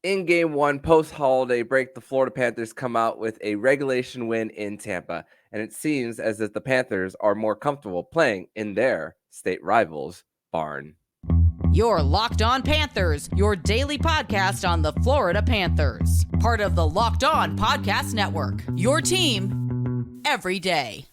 In game one, post-holiday break, the Florida Panthers come out with a regulation win in Tampa, and it seems as if the Panthers are more comfortable playing in their state rivals' barn. You're Locked On Panthers, your daily podcast on the Florida Panthers. Part of the Locked On Podcast Network, your team every day.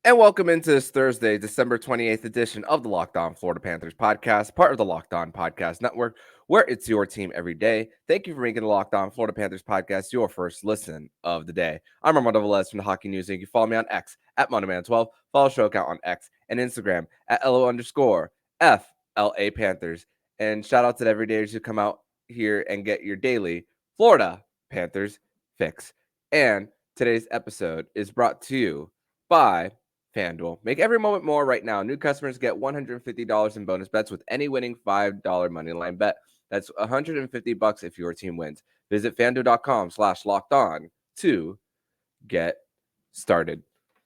And welcome into this Thursday, December 28th edition of the Locked On Florida Panthers podcast, part of the Locked On Podcast Network, where it's your team every day. Thank you for making the Locked On Florida Panthers podcast your first listen of the day. I'm Armando Velez from the Hockey News, and you can follow me on X at MondoMan12. Follow the show account on X and Instagram at LO_FLA Panthers. And shout out to the everydayers who come out here and get your daily Florida Panthers fix. And today's episode is brought to you by FanDuel. Make every moment more right now. New customers get $150 in bonus bets with any winning $5 moneyline bet. That's $150 if your team wins. Visit FanDuel.com/lockedon to get started.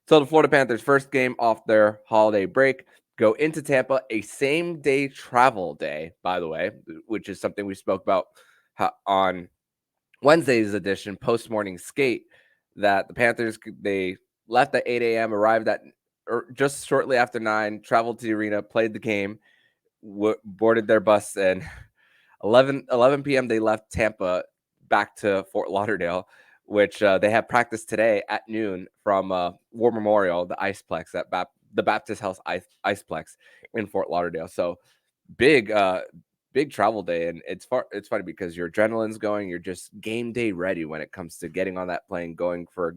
So the Florida Panthers' first game off their holiday break go into Tampa, a same-day travel day, by the way, which is something we spoke about on Wednesday's edition, post-morning skate, that the Panthers, they left at 8 a.m., arrived at just shortly after 9, traveled to the arena, played the game, boarded their bus, and 11 p.m. they left Tampa back to Fort Lauderdale, which they have practice today at noon from War Memorial, the Iceplex, at the Baptist House Iceplex in Fort Lauderdale. So big travel day, and it's funny because your adrenaline's going, you're just game day ready when it comes to getting on that plane, going for a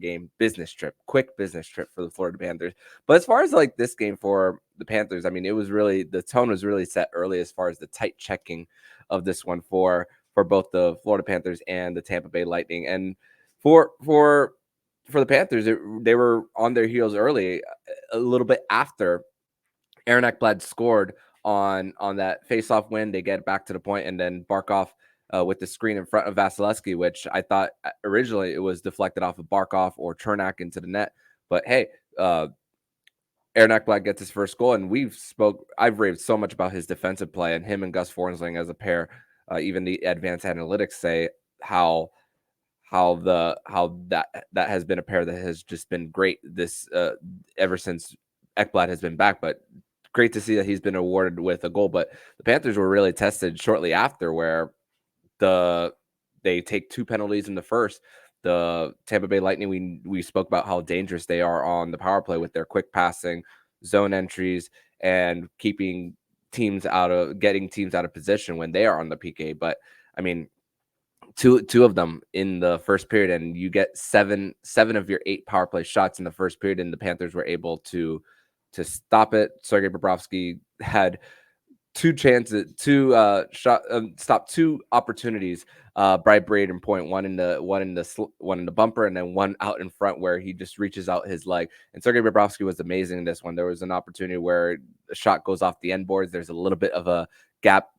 quick business trip for the Florida Panthers. But as far as like this game for the Panthers, I mean, the tone was really set early as far as the tight checking of this one for both the Florida Panthers and the Tampa Bay Lightning. And for the Panthers, they were on their heels early, a little bit after Aaron Ekblad scored on that face-off win. They get back to the point, and then Barkov with the screen in front of Vasilevsky, which I thought originally it was deflected off of Barkov or Chernak into the net. But hey, Aaron Ekblad gets his first goal, and I've raved so much about his defensive play, and him and Gus Forsling as a pair. Even the advanced analytics say how that has been a pair that has just been great this ever since Ekblad has been back. But great to see that he's been awarded with a goal. But the Panthers were really tested shortly after, where they take 2 penalties in the first. The Tampa Bay Lightning, we spoke about how dangerous they are on the power play with their quick passing, zone entries, and getting teams out of position when they are on the PK. But I mean, two of them in the first period, and you get seven of your 8 power play shots in the first period, and the Panthers were able to stop it. Sergei Bobrovsky had 2 chances, stopped 2 opportunities by Brayden Point, one in the bumper, and then one out in front where he just reaches out his leg. And Sergei Bobrovsky was amazing in this one. There was an opportunity where a shot goes off the end boards. There's a little bit of a gap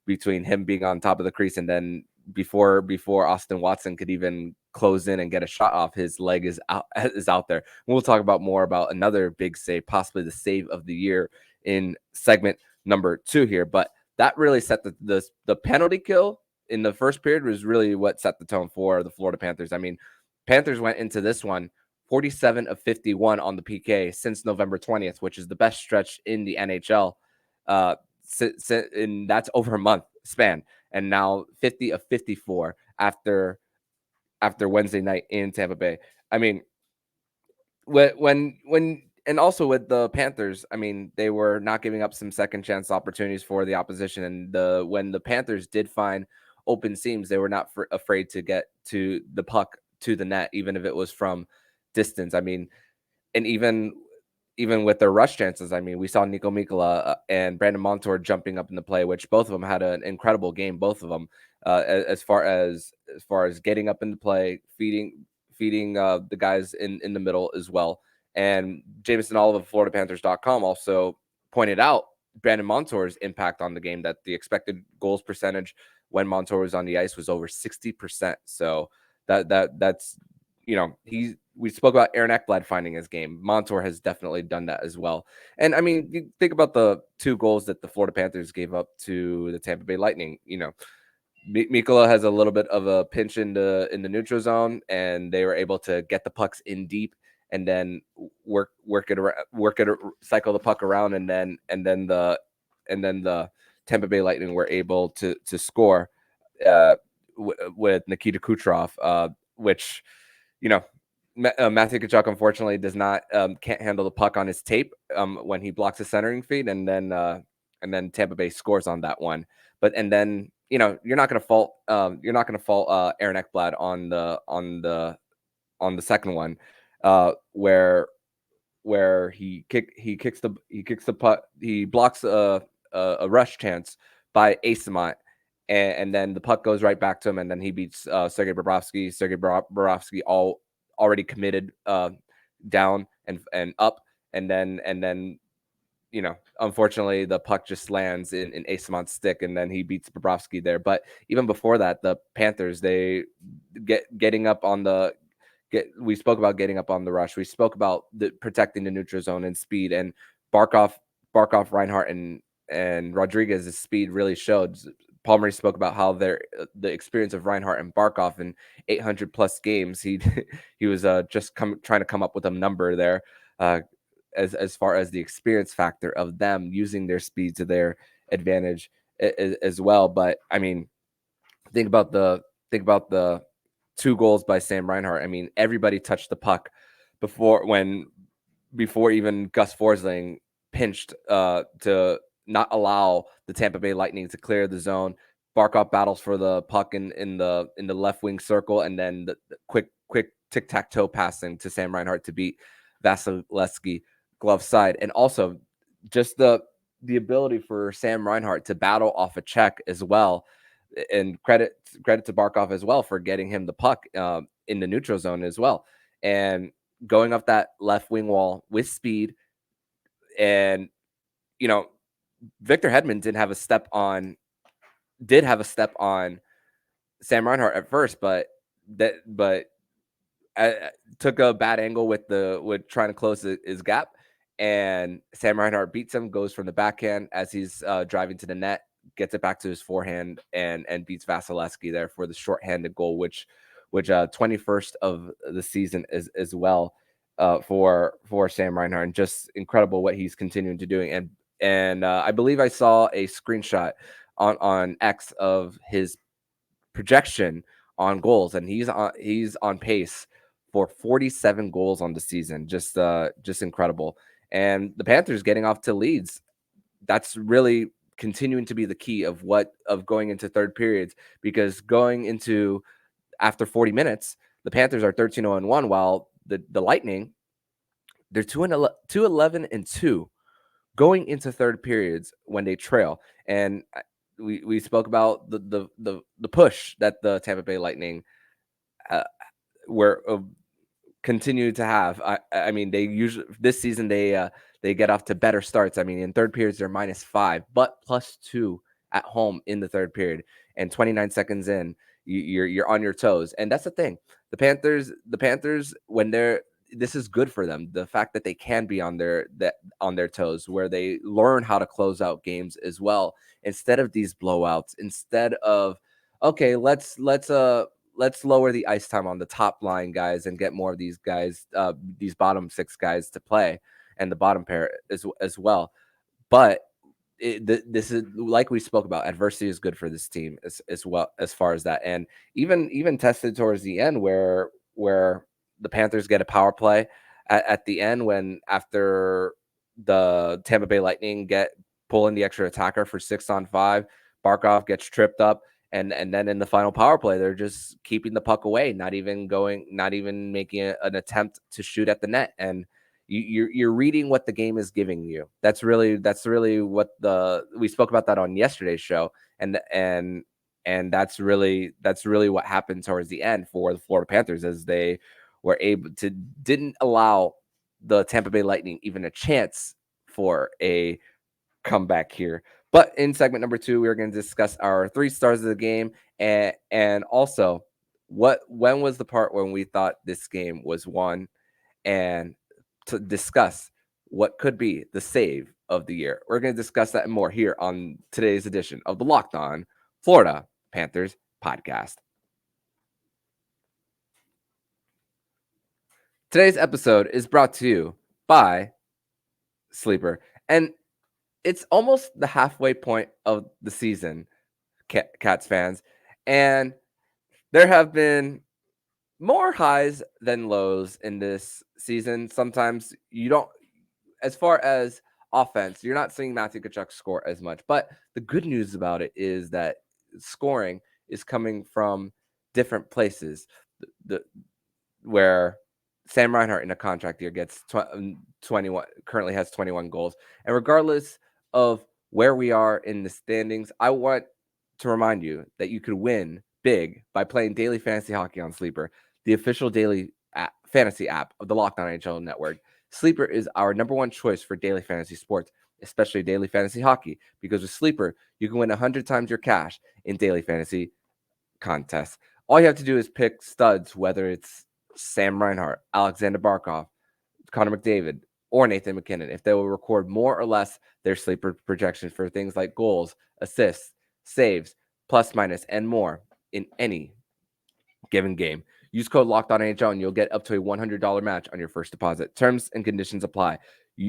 between him being on top of the crease, and then before Austin Watson could even close in and get a shot off, his leg is out there. We'll talk about more about another big save, possibly the save of the year, in segment number 2 here. But that really set the penalty kill in the first period was really what set the tone for the Florida Panthers. I mean, Panthers went into this one 47 of 51 on the PK since November 20th, which is the best stretch in the NHL. And that's over a month span. And now 50 of 54 after Wednesday night in Tampa Bay. I mean, when and also with the Panthers, I mean, they were not giving up some second chance opportunities for the opposition. And when the Panthers did find open seams, they were not afraid to get to the puck to the net, even if it was from distance. I mean, and even with their rush chances, I mean, we saw Nico Mikkola and Brandon Montour jumping up in the play, which both of them had an incredible game. Both of them, as far as getting up in the play, feeding the guys in the middle as well. And Jameson Olive of FloridaPanthers.com also pointed out Brandon Montour's impact on the game, that the expected goals percentage when Montour was on the ice was over 60%. So that's, we spoke about Aaron Ekblad finding his game. Montour has definitely done that as well. And I mean, you think about the 2 goals that the Florida Panthers gave up to the Tampa Bay Lightning. Mikkola has a little bit of a pinch in the neutral zone, and they were able to get the pucks in deep and then cycle the puck around, and then the Tampa Bay Lightning were able to score with Nikita Kucherov, which, Matthew Tkachuk unfortunately does not can't handle the puck on his tape when he blocks a centering feed, and then Tampa Bay scores on that one. And then you're not going to fault Aaron Ekblad on the second one, where he kicks the puck, he blocks a rush chance by Asamont, and then the puck goes right back to him, and then he beats Sergei Bobrovsky. Sergei Bobrovsky already committed down and up, and then unfortunately the puck just lands in Asamont's stick, and then he beats Bobrovsky there. But even before that, the Panthers, they getting up on the we spoke about getting up on the rush. We spoke about protecting the neutral zone and speed, and Barkov, Reinhart, and Rodrigues' speed really showed. Paul Maurice spoke about how the experience of Reinhart and Barkov in 800 plus games. He was just trying to come up with a number there, as far as the experience factor of them using their speed to their advantage as well. But I mean, think about the 2 goals by Sam Reinhart. I mean, everybody touched the puck before even Gus Forsling pinched to not allow the Tampa Bay Lightning to clear the zone. Barkov battles for the puck in the left wing circle, and then the quick tic-tac-toe passing to Sam Reinhart to beat Vasilevsky glove side. And also just the ability for Sam Reinhart to battle off a check as well. And credit to Barkov as well for getting him the puck in the neutral zone as well, and going up that left wing wall with speed. And Victor Hedman did have a step on Sam Reinhart at first, but took a bad angle with trying to close his gap, and Sam Reinhart beats him, goes from the backhand as he's driving to the net, gets it back to his forehand, and beats Vasilevsky there for the shorthanded goal, which 21st of the season is as well for Sam Reinhart. And just incredible what he's continuing to do. And I believe I saw a screenshot on X of his projection on goals, and he's on pace for 47 goals on the season. Just incredible. And the Panthers getting off to leads, that's really continuing to be the key of going into third periods, because going into after 40 minutes, the Panthers are 13-0-1, while the Lightning, they're 2-11-2 going into third periods when they trail. And we spoke about the push that the Tampa Bay Lightning were continue to have. I mean, they usually this season they get off to better starts. I mean, in third periods they're -5, but +2 at home in the third period, and 29 seconds in, you're on your toes. And that's the thing. The Panthers, when this is good for them. The fact that they can be on their toes, where they learn how to close out games as well, instead of these blowouts, instead of, okay, let's lower the ice time on the top line guys and get more of these guys, these bottom 6 guys to play, and the bottom pair as well. But this is, like we spoke about, adversity is good for this team as well, as far as that. And even tested towards the end, where the Panthers get a power play at the end, when after the Tampa Bay Lightning pull in the extra attacker for 6-on-5, Barkov gets tripped up, and then in the final power play, they're just keeping the puck away, not even making an attempt to shoot at the net. And you're reading what the game is giving you. That's really what we spoke about that on yesterday's show, and that's really what happened towards the end for the Florida Panthers, as they were able to didn't allow the Tampa Bay Lightning even a chance for a comeback here. But in segment number 2, we're going to discuss our 3 stars of the game and also when was the part when we thought this game was won, and to discuss what could be the save of the year. We're going to discuss that and more here on today's edition of the Locked On Florida Panthers podcast. Today's episode is brought to you by Sleeper, and it's almost the halfway point of the season, Cats fans, and there have been more highs than lows in this season. Sometimes you don't, as far as offense, you're not seeing Matthew Tkachuk score as much. But the good news about it is that scoring is coming from different places. Where Sam Reinhart in a contract year gets 21, currently has 21 goals. And regardless of where we are in the standings, I want to remind you that you could win big by playing daily fantasy hockey on Sleeper, the official daily fantasy app of the Locked On NHL Network. Sleeper is our number one choice for daily fantasy sports, especially daily fantasy hockey, because with Sleeper, you can win 100 times your cash in daily fantasy contests. All you have to do is pick studs, whether it's Sam Reinhart, Aleksander Barkov, Connor McDavid, or Nathan McKinnon, if they will record more or less their sleeper projections for things like goals, assists, saves, plus minus, and more in any given game. Use code LOCKEDONNHL and you'll get up to a $100 match on your first deposit. Terms and conditions apply.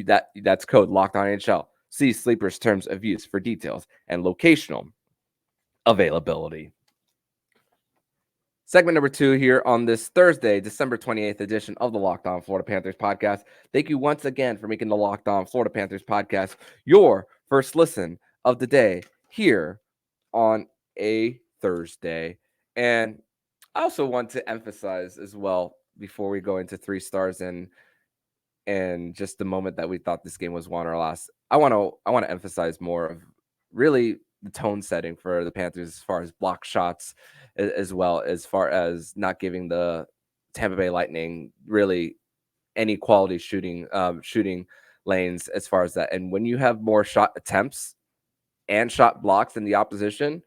That's code LOCKEDONNHL. See Sleeper's terms of use for details and locational availability. Segment number 2 here on this Thursday, December 28th edition of the Locked On Florida Panthers podcast. Thank you once again for making the Locked On Florida Panthers podcast your first listen of the day here on a Thursday. And I also want to emphasize as well, before we go into 3 stars and just the moment that we thought this game was won or lost, I want to emphasize more of really the tone setting for the Panthers as far as block shots, as well as far as not giving the Tampa Bay Lightning really any quality shooting lanes as far as that. And when you have more shot attempts and shot blocks than the opposition,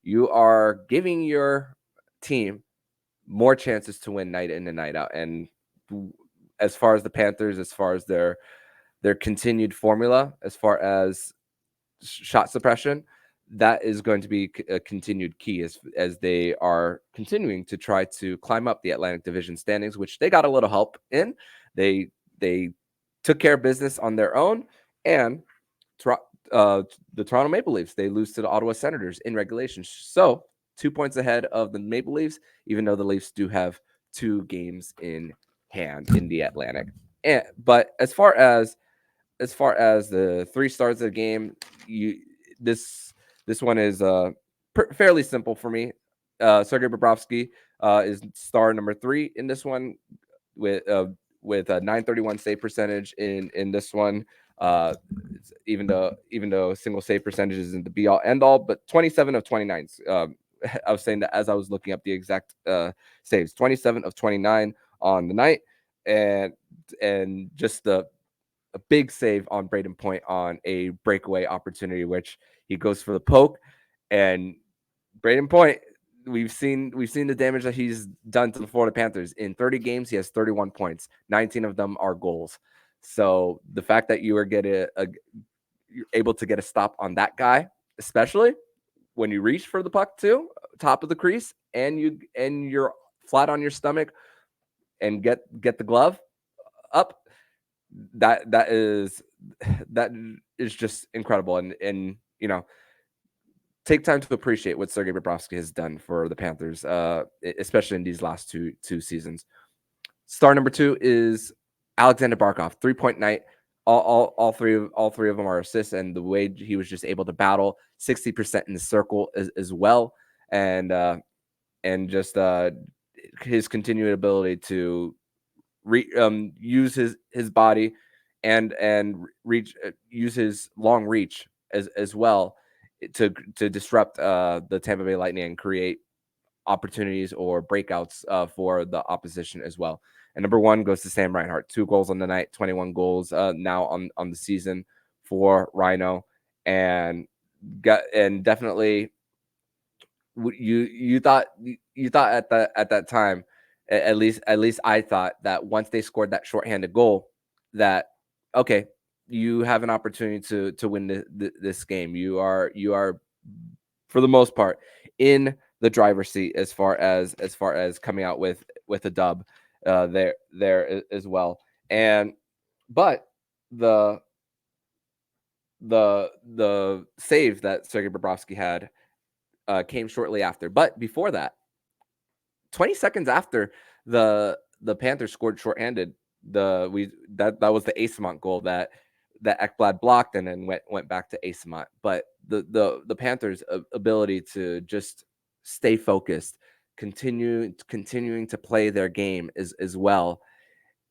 you are giving your team more chances to win night in and night out. And as far as the Panthers, as far as their continued formula, as far as shot suppression, that is going to be a continued key as they are continuing to try to climb up the Atlantic Division standings, which they got a little help in. They took care of business on their own, and the Toronto Maple Leafs, they lose to the Ottawa Senators in regulation. So 2 points ahead of the Maple Leafs, even though the Leafs do have 2 games in hand in the Atlantic. But as far as the 3 stars of the game, this one is fairly simple for me. Sergei Bobrovsky is star number 3 in this one with a 931 save percentage in this one. Even though single save percentage isn't the be all end all, but 27 of 29. I was saying that as I was looking up the exact saves, 27 of 29 on the night, and just a big save on Brayden Point on a breakaway opportunity, which he goes for the poke, and Brayden Point, we've seen the damage that he's done to the Florida Panthers. In 30 games, he has 31 points. 19 of them are goals. So the fact that you are you're able to get a stop on that guy, especially when you reach for the puck too, top of the crease, and you're flat on your stomach and get the glove up, that is just incredible. And take time to appreciate what Sergei Bobrovsky has done for the Panthers, especially in these last two seasons. Star number 2 is Aleksander Barkov, 3-point night. All three of them are assists, and the way he was just able to battle 60% in the circle as well, and just his continued ability to use his body and use his long reach as well to disrupt the Tampa Bay Lightning and create opportunities or breakouts for the opposition as well. And number 1 goes to Sam Reinhart, 2 goals on the night, 21 goals now on the season for Rhino. and definitely you thought at that time, at least I thought that once they scored that shorthanded goal, that okay, you have an opportunity to win this game. You are for the most part in the driver's seat as far as coming out with a dub there as well. And but the save that Sergei Bobrovsky had came shortly after. But before that, 20 seconds after the Panthers scored shorthanded, that was the Asamont goal that Ekblad blocked and then went back to Asamont. But the Panthers' ability to just stay focused, continuing to play their game as well,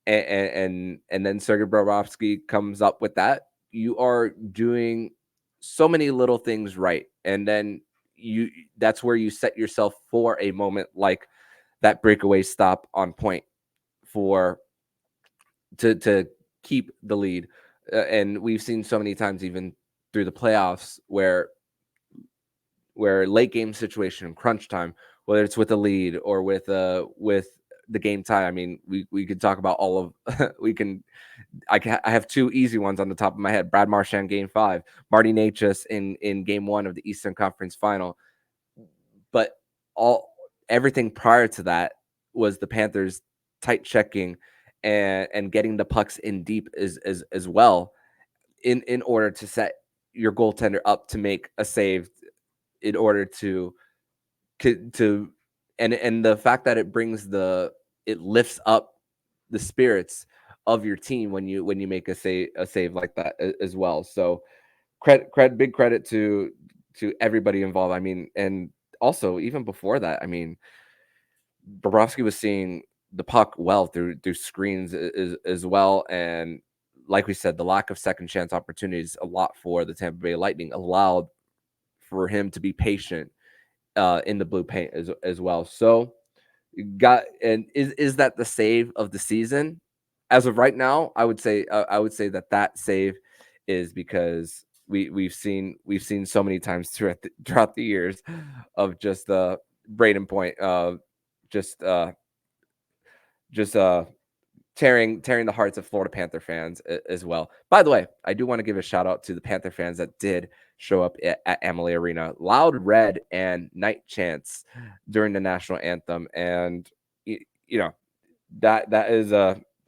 and then Sergei Bobrovsky comes up with that. You are doing so many little things right, and then that's where you set yourself for a moment like that breakaway stop on Point for to keep the lead. And we've seen so many times even through the playoffs where late game situation, crunch time, whether it's with a lead or with the game tie. I mean, we could talk about all of I have two easy ones on the top of my head. Brad Marchand game 5, Marty Necas in game 1 of the Eastern Conference Final. But everything prior to that was the Panthers tight checking and getting the pucks in deep as well in order to set your goaltender up to make a save, in order to and the fact that it lifts up the spirits of your team when you make a save like that as well. So big credit to everybody involved. I mean, and also even before that, I mean, Bobrovsky was seeing the puck well through screens as well. And like we said, the lack of second chance opportunities a lot for the Tampa Bay Lightning allowed for him to be patient in the blue paint as well. So is that the save of the season? As of right now, I would say that save is because we've seen so many times throughout the years of just Brayden Point just tearing the hearts of Florida Panther fans as well. By the way, I do want to give a shout out to the Panther fans that did show up at Amalie Arena. Loud red and night chants during the national anthem, and you know that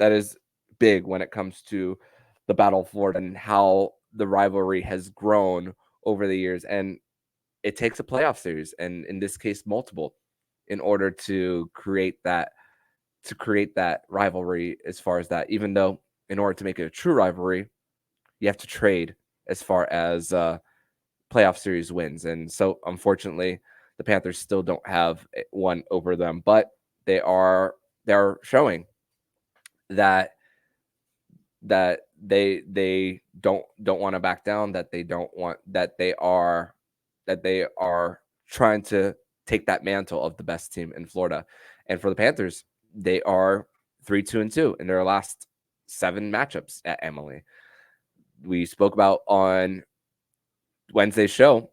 is big when it comes to the Battle of Florida and how the rivalry has grown over the years. And it takes a playoff series, and in this case multiple, in order to create that rivalry. As far as that, even though in order to make it a true rivalry, you have to trade as far as playoff series wins. And so unfortunately the Panthers still don't have one over them, but they're showing that they don't want to back down, that they are trying to take that mantle of the best team in Florida. And for the Panthers, they are 3-2 in their last 7 matchups at Amalie. We spoke about on Wednesday's show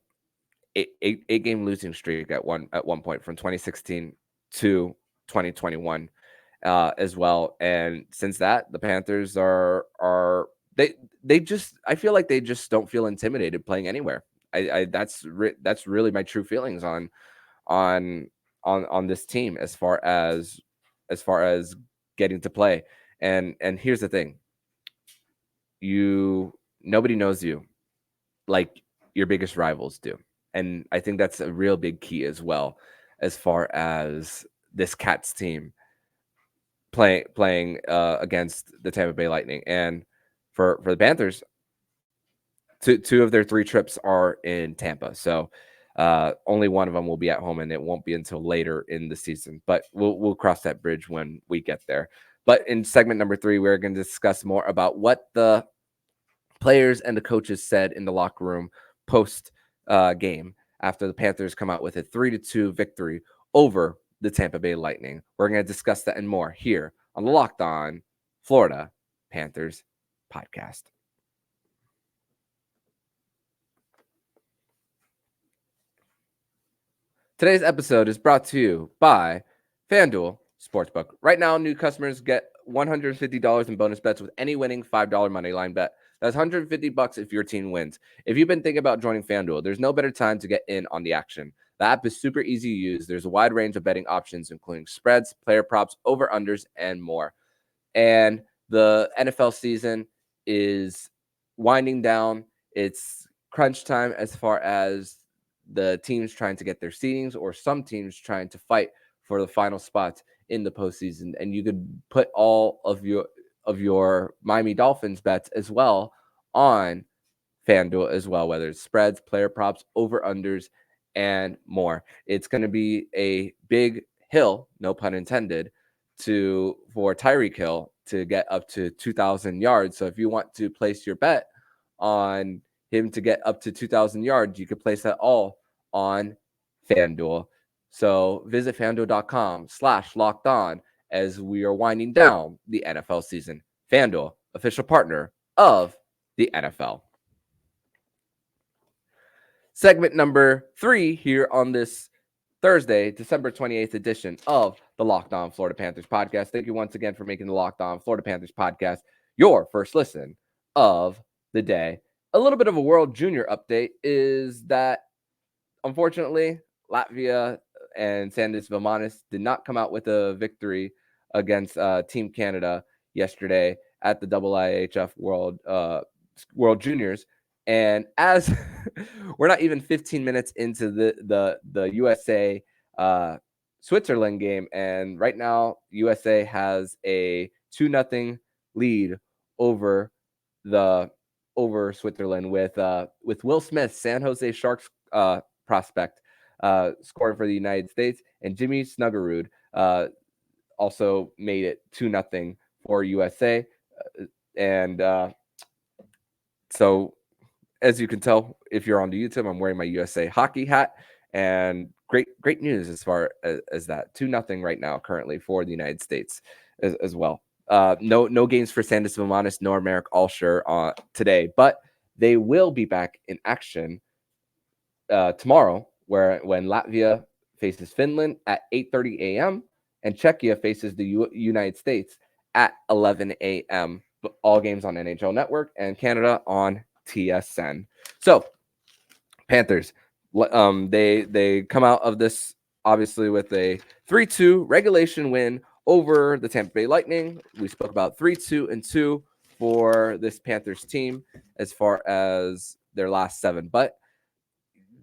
eight game losing streak at one point from 2016 to 2021 as well. And since that, the Panthers are they just, I feel like they just don't feel intimidated playing anywhere. That's really my true feelings on this team as far as getting to play. And here's the thing. Nobody knows you like your biggest rivals do. And I think that's a real big key as well, as far as this Cats team playing against the Tampa Bay Lightning. And for the Panthers, two of their 3 trips are in Tampa. So only one of them will be at home, and it won't be until later in the season. But we'll cross that bridge when we get there. But in segment number 3, we're going to discuss more about what the players and the coaches said in the locker room post game after the Panthers come out with a 3-2 victory over the Tampa Bay Lightning. We're going to discuss that and more here on the Locked On Florida Panthers podcast. Today's episode is brought to you by FanDuel Sportsbook. Right now, new customers get $150 in bonus bets with any winning $5 money line bet. That's $150 if your team wins. If you've been thinking about joining FanDuel, there's no better time to get in on the action. The app is super easy to use. There's a wide range of betting options, including spreads, player props, over-unders, and more. And the NFL season is winding down. It's crunch time as far as the teams trying to get their seedings, or some teams trying to fight for the final spots in the postseason. And you could put all of your Miami Dolphins bets as well on FanDuel as well, whether it's spreads, player props, over-unders, and more. It's going to be a big hill, no pun intended, for Tyreek Hill to get up to 2,000 yards. So if you want to place your bet on him to get up to 2,000 yards, you could place that all on FanDuel. So visit FanDuel.com/lockedon as we are winding down the NFL season. FanDuel, official partner of the NFL. Segment number 3 here on this Thursday, December 28th edition of the Locked On Florida Panthers podcast. Thank you once again for making the Locked On Florida Panthers podcast your first listen of the day. A little bit of a World Junior update is that, unfortunately, Latvia and Sandis Vilmanis did not come out with a victory against Team Canada yesterday at the IIHF World Juniors. And as we're not even 15 minutes into the USA Switzerland game, and right now USA has a 2-0 lead over Switzerland with Will Smith, San Jose Sharks prospect, scoring for the United States, and Jimmy Snuggerud also made it 2-0 for USA. So as you can tell, if you're on the YouTube, I'm wearing my USA hockey hat, and great news as far as that 2-0 right now currently for the United States as well. No games for Sandis Vilmanis nor Marek Alsher today, but they will be back in action tomorrow, when Latvia faces Finland at 8:30 a.m. and Czechia faces the United States at 11 a.m. All games on NHL Network, and Canada on TSN. So Panthers, they come out of this obviously with a 3-2 regulation win over the Tampa Bay Lightning. We spoke about 3-2-2 for this Panthers team as far as their last 7, but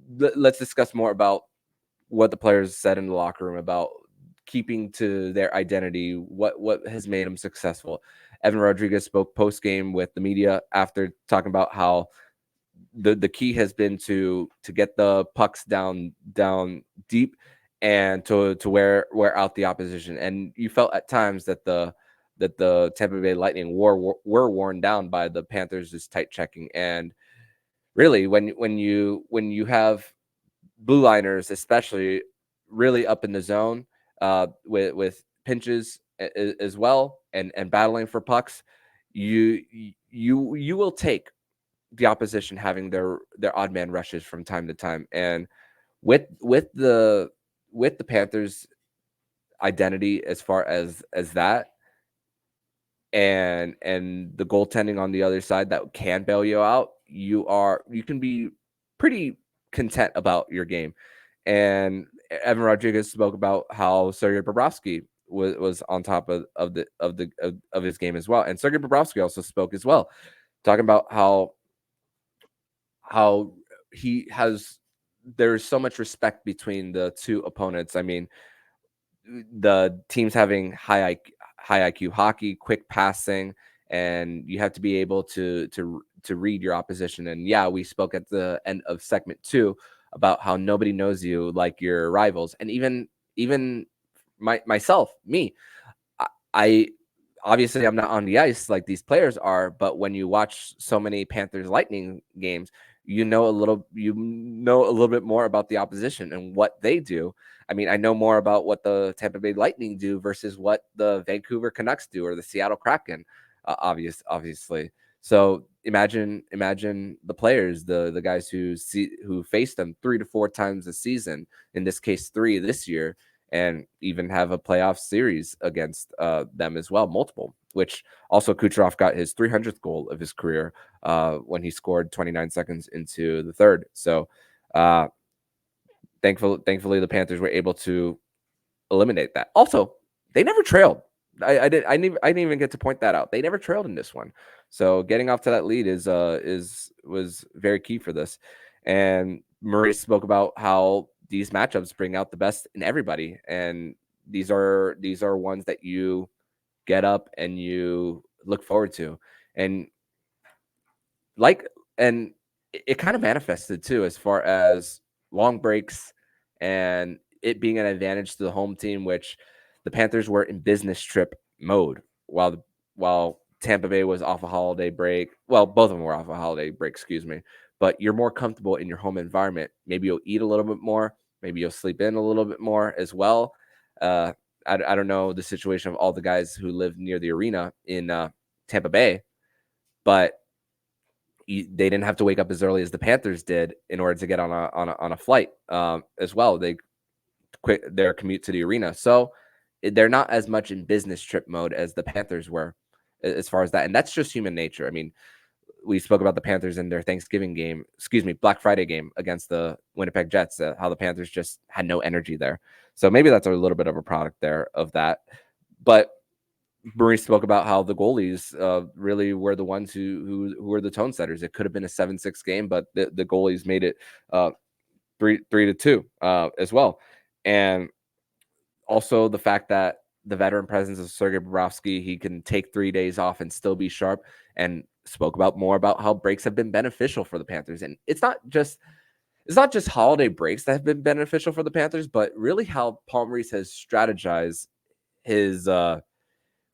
let's discuss more about what the players said in the locker room about keeping to their identity, what has made them successful. Evan Rodrigues spoke post-game with the media after talking about how the key has been to get the pucks down deep and to wear out the opposition. And you felt at times that the Tampa Bay Lightning were worn down by the Panthers' tight checking. And really, when you have blue liners, especially, really up in the zone with pinches as well, and battling for pucks, you will take the opposition having their odd man rushes from time to time. And with the Panthers identity as far as that, and the goaltending on the other side that can bail you out, you can be pretty content about your game. And Evan Rodrigues spoke about how Sergei Bobrovsky was on top of his game as well. And Sergei Bobrovsky also spoke as well, talking about how there's so much respect between the two opponents. I mean, the teams having high IQ hockey, quick passing, and you have to be able to read your opposition. And yeah, we spoke at the end of segment 2 about how nobody knows you like your rivals. And even myself, I obviously I'm not on the ice like these players are, but when you watch so many Panthers Lightning games, you know a little bit more about the opposition and what they do. I mean, I know more about what the Tampa Bay Lightning do versus what the Vancouver Canucks do or the Seattle Kraken, obviously. So imagine the players, the guys who face them 3 to 4 times a season, in this case 3 this year, and even have a playoff series against them as well, multiple, which also Kucherov got his 300th goal of his career when he scored 29 seconds into the third. So thankfully the Panthers were able to eliminate that. Also, they never trailed. I didn't even get to point that out. They never trailed in this one. So getting off to that lead was very key for this. And Maurice spoke about how these matchups bring out the best in everybody, and these are ones that you get up and you look forward to. And like and it kind of manifested too, as far as long breaks and it being an advantage to the home team, which the Panthers were in business trip mode while Tampa Bay was off a holiday break. Well, both of them were off a holiday break, excuse me. But you're more comfortable in your home environment. Maybe you'll eat a little bit more. Maybe you'll sleep in a little bit more as well. I don't know the situation of all the guys who live near the arena in Tampa Bay, but they didn't have to wake up as early as the Panthers did in order to get on a flight as well. They quit their commute to the arena, so they're not as much in business trip mode as the Panthers were, as far as that. And that's just human nature. I mean, we spoke about the Panthers in their Black Friday game against the Winnipeg Jets, how the Panthers just had no energy there. So maybe that's a little bit of a product there of that. But Maurice spoke about how the goalies really were the ones who were the tone setters. It could have been a 7-6 game, but the goalies made it 3-2 as well. And also the fact that the veteran presence of Sergei Bobrovsky, he can take 3 days off and still be sharp, and spoke more about how breaks have been beneficial for the Panthers. And it's not just holiday breaks that have been beneficial for the Panthers, but really how Paul Maurice has strategized his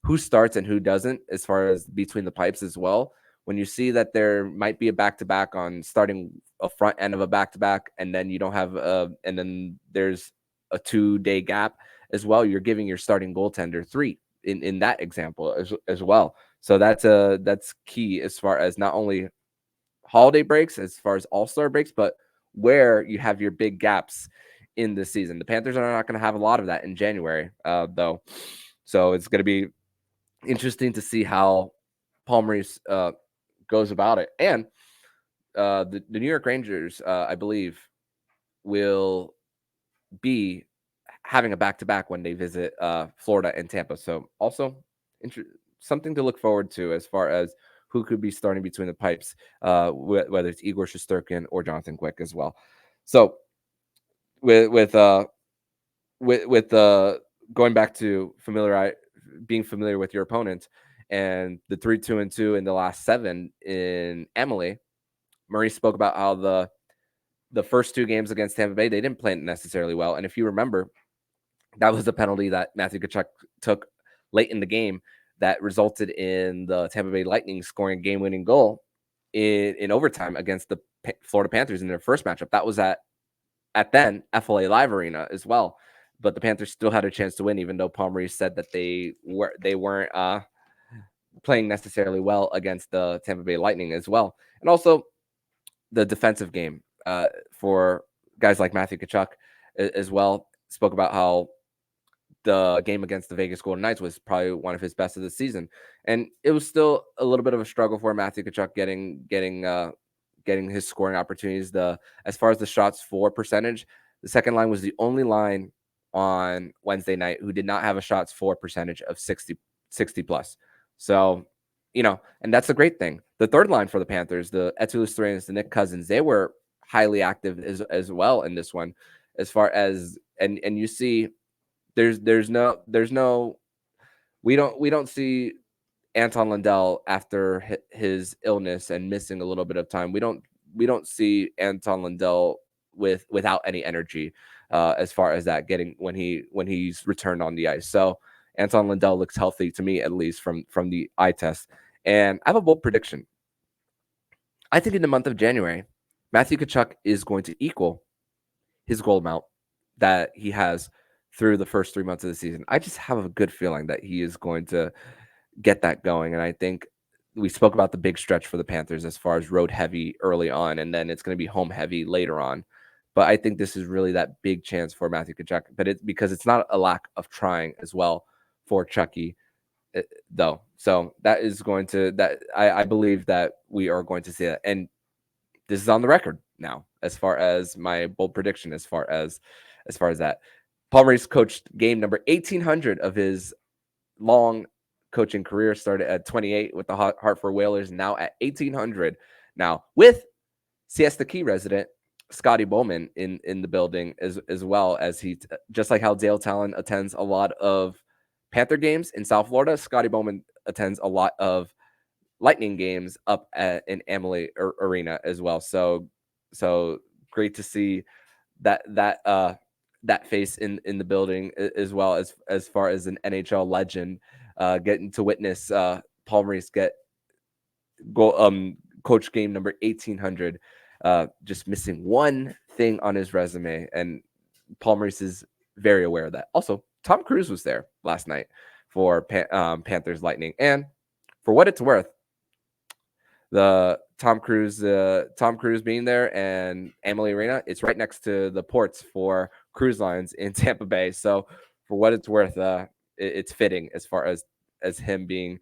who starts and who doesn't, as far as between the pipes as well. When you see that there might be a back-to-back on starting a front end of a back-to-back, and then you don't have and then there's a 2-day gap as well, you're giving your starting goaltender 3 in that example as well. So that's key, as far as not only holiday breaks, as far as all-star breaks, but where you have your big gaps in the season. The Panthers are not going to have a lot of that in January, though. So it's going to be interesting to see how Paul Maurice goes about it. And the New York Rangers, I believe, will be having a back-to-back when they visit Florida and Tampa. So also something to look forward to, as far as who could be starting between the pipes, whether it's Igor Shesterkin or Jonathan Quick as well. So with going back to being familiar with your opponent, and the 3-2-2 in the last 7 in Amalie, Maurice spoke about how the first 2 games against Tampa Bay, they didn't play necessarily well. And if you remember, that was a penalty that Matthew Tkachuk took late in the game that resulted in the Tampa Bay Lightning scoring a game-winning goal in overtime against the Florida Panthers in their first matchup. That was at then FLA Live Arena as well. But the Panthers still had a chance to win, even though Paul Maurice said that they weren't playing necessarily well against the Tampa Bay Lightning as well. And also the defensive game for guys like Matthew Tkachuk as well. Spoke about how the game against the Vegas Golden Knights was probably one of his best of the season. And it was still a little bit of a struggle for Matthew Tkachuk getting his scoring opportunities. As far as the shots for percentage, the second line was the only line on Wednesday night who did not have a shots for percentage of 60 plus. So, and that's a great thing. The third line for the Panthers, the Eetu Luostarinen, the Nick Cousins, they were highly active as well in this one, as far as, and you see there's no we don't see Anton Lundell after his illness and missing a little bit of time. We don't see Anton Lundell without any energy as far as that when he's returned on the ice. So Anton Lundell looks healthy to me, at least from the eye test. And I have a bold prediction. I think in the month of January, Matthew Tkachuk is going to equal his goal amount that he has through the first 3 months of the season. I just have a good feeling that he is going to get that going. And I think we spoke about the big stretch for the Panthers as far as road heavy early on, and then it's going to be home heavy later on. But I think this is really that big chance for Matthew Tkachuk. But it's because it's not a lack of trying as well for Chucky, though. So that is going to I believe that we are going to see that, and this is on the record now as far as my bold prediction. As far as that, Paul Maurice coached game number 1800 of his long coaching career. Started at 28 with the Hartford Whalers, now at 1800. Now with Siesta Key resident Scotty Bowman in the building as well, as he just like how Dale Talon attends a lot of Panther games in South Florida. Scotty Bowman attends a lot of Lightning games up in Amalie Arena as well. So great to see that face in the building, as well as far as an NHL legend getting to witness Paul Maurice coach game number 1800. Just missing one thing on his resume, and Paul Maurice is very aware of that. Also, Tom Cruise was there last night for Panthers Lightning, and for what it's worth, the Tom Cruise being there and Amalie Arena, it's right next to the ports for cruise lines in Tampa Bay. So for what it's worth, it's fitting as far as him being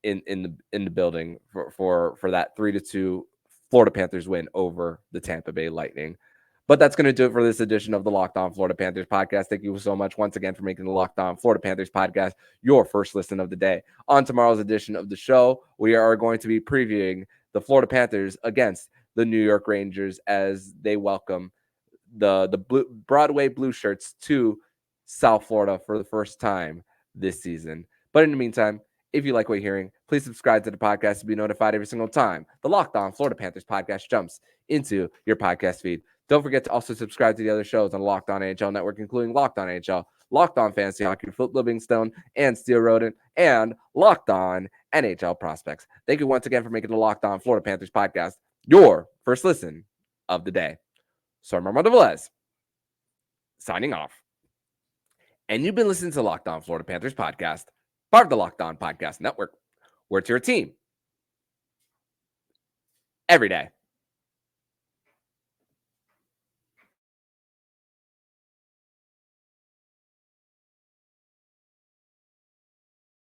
in the building for that 3-2 Florida Panthers win over the Tampa Bay Lightning. But that's going to do it for this edition of the Locked On Florida Panthers podcast. Thank you so much once again for making the Locked On Florida Panthers podcast your first listen of the day. On tomorrow's edition of the show, we are going to be previewing the Florida Panthers against the New York Rangers as they welcome the Broadway Blue Shirts to South Florida for the first time this season. But in the meantime, if you like what you're hearing, please subscribe to the podcast to be notified every single time the Locked On Florida Panthers podcast jumps into your podcast feed. Don't forget to also subscribe to the other shows on the Locked On NHL Network, including Locked On NHL, Locked On Fantasy Hockey, Flip Livingstone, and Steel Rodent, and Locked On NHL Prospects. Thank you once again for making the Locked On Florida Panthers podcast your first listen of the day. So I'm Armando Velez, signing off. And you've been listening to the Locked On Florida Panthers podcast, part of the Locked On Podcast Network, where it's your team every day.